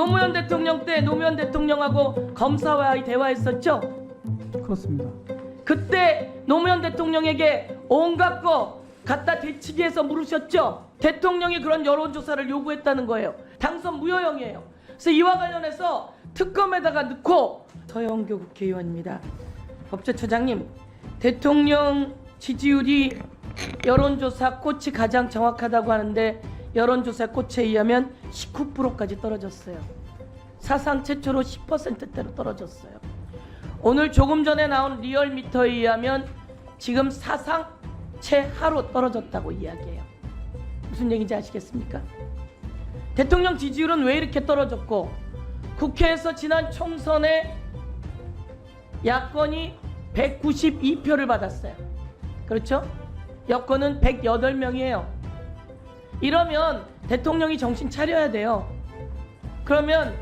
노무현 대통령 때 노무현 대통령하고 검사와의 대화했었죠? 그렇습니다. 그때 노무현 대통령에게 온갖 거 갖다 대치기해서 물으셨죠? 대통령이 그런 여론조사를 요구했다는 거예요. 당선 무효형이에요. 그래서 이와 관련해서 특검에다가 넣고 서영교 국회의원입니다. 법제처장님, 대통령 지지율이 여론조사 꽃이 가장 정확하다고 하는데 여론조사 꽃에 의하면 19%까지 떨어졌어요. 사상 최초로 10%대로 떨어졌어요. 오늘 조금 전에 나온 리얼미터에 의하면 지금 사상 최하로 떨어졌다고 이야기해요. 무슨 얘기인지 아시겠습니까? 대통령 지지율은 왜 이렇게 떨어졌고 국회에서 지난 총선에 야권이 192표를 받았어요. 그렇죠? 여권은 108명이에요. 이러면 대통령이 정신 차려야 돼요. 그러면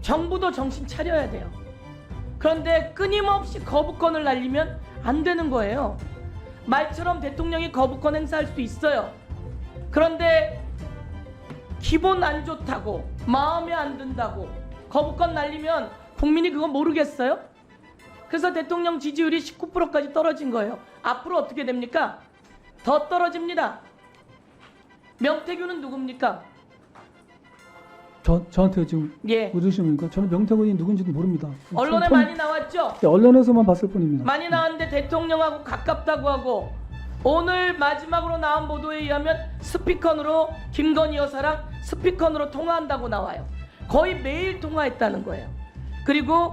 정부도 정신 차려야 돼요. 그런데 끊임없이 거부권을 날리면 안 되는 거예요. 말처럼 대통령이 거부권 행사할 수 있어요. 그런데 기분 안 좋다고, 마음에 안 든다고 거부권 날리면 국민이 그거 모르겠어요? 그래서 대통령 지지율이 19%까지 떨어진 거예요. 앞으로 어떻게 됩니까? 더 떨어집니다. 명태균은 누굽니까? 저한테 지금 예. 묻으시니까 저는 명태균이 누군지도 모릅니다. 언론에 많이 나왔죠? 네, 언론에서만 봤을 뿐입니다. 많이 나왔는데 대통령하고 가깝다고 하고 오늘 마지막으로 나온 보도에 의하면 스피커로 김건희 여사랑 스피커로 통화한다고 나와요. 거의 매일 통화했다는 거예요. 그리고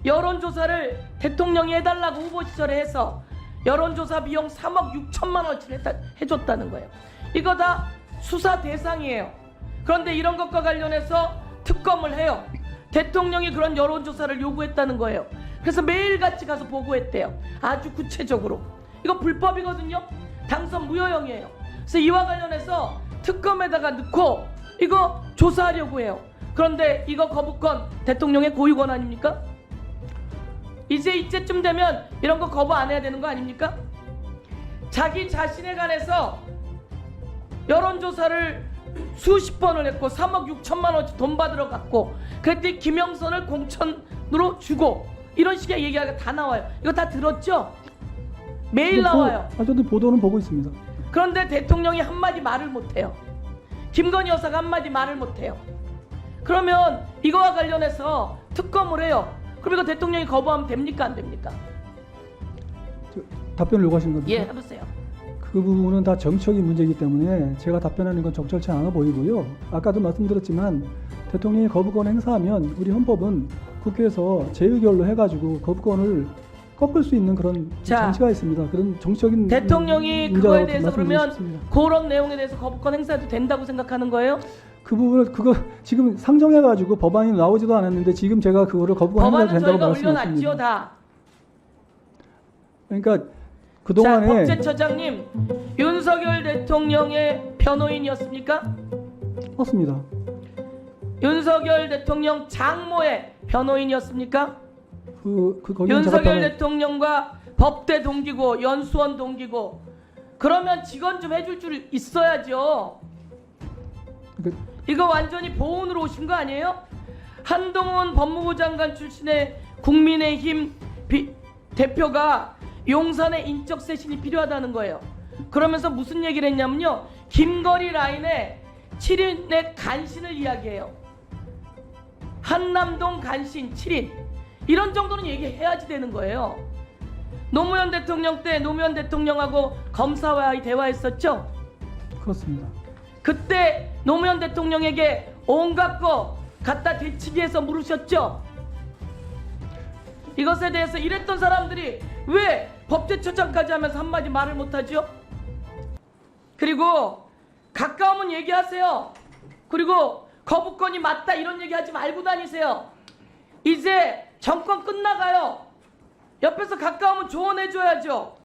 여론조사를 대통령이 해달라고 후보 시절에 해서 여론조사 비용 3억 6천만 원어치를 해줬다는 거예요. 이거 다 수사 대상이에요. 그런데 이런 것과 관련해서 특검을 해요. 대통령이 그런 여론조사를 요구했다는 거예요. 그래서 매일같이 가서 보고했대요. 아주 구체적으로. 이거 불법이거든요. 당선 무효형이에요. 그래서 이와 관련해서 특검에다가 넣고 이거 조사하려고 해요. 그런데 이거 거부권 대통령의 고유권 아닙니까? 이제쯤 되면 이런 거 거부 안 해야 되는 거 아닙니까? 자기 자신에 관해서 여론조사를 수십 번을 했고 3억 6천만 원어치 돈 받으러 갔고 그랬더니 김영선을 공천으로 주고 이런 식의 얘기가 다 나와요. 이거 다 들었죠? 매일 나와요. 저도 보도는 보고 있습니다. 그런데 대통령이 한마디 말을 못해요. 김건희 여사가 한마디 말을 못해요. 그러면 이거와 관련해서 특검을 해요. 그럼 이거 대통령이 거부하면 됩니까 안 됩니까? 답변을 요구하시는 겁니까? 예, 해보세요. 그 부분은 다 정치적인 문제이기 때문에 제가 답변하는 건 적절치 않아 보이고요. 아까도 말씀드렸지만 대통령이 거부권 행사하면 우리 헌법은 국회에서 재의결로 해가지고 거부권을 꺾을 수 있는 그런 장치가 있습니다. 그런 정치적인 대통령이 그거에 대해서 그러면 싶습니다. 그런 내용에 대해서 거부권 행사해도 된다고 생각하는 거예요? 그 부분을 그거 지금 상정해가지고 법안이 나오지도 않았는데 지금 제가 그거를 거부권 행사해도 법안은 된다고 저희가 올려놨지요 말씀드렸습니다. 다. 그러니까 자, 그동안에 법제처장님, 윤석열 대통령의 변호인이었습니까? 맞습니다. 윤석열 대통령 장모의 변호인이었습니까? 거기는 윤석열 제가 대통령과 법대 동기고 연수원 동기고 그러면 직원 좀 해줄 줄 있어야죠. 이거 완전히 보훈으로 오신 거 아니에요? 한동훈 법무부 장관 출신의 국민의힘 대표가 용산에 인적 쇄신이 필요하다는 거예요. 그러면서 무슨 얘기를 했냐면요. 김거리 라인에 7인의 간신을 이야기해요. 한남동 간신 7인. 이런 정도는 얘기해야지 되는 거예요. 노무현 대통령 때 노무현 대통령하고 검사와의 대화했었죠? 그렇습니다. 그때 노무현 대통령에게 온갖 거 갖다 대치기해서 물으셨죠? 이것에 대해서 이랬던 사람들이 왜 법제처장까지 하면서 한마디 말을 못하죠? 그리고 가까우면 얘기하세요. 그리고 거부권이 맞다 이런 얘기하지 말고 다니세요. 이제 정권 끝나가요. 옆에서 가까우면 조언해줘야죠.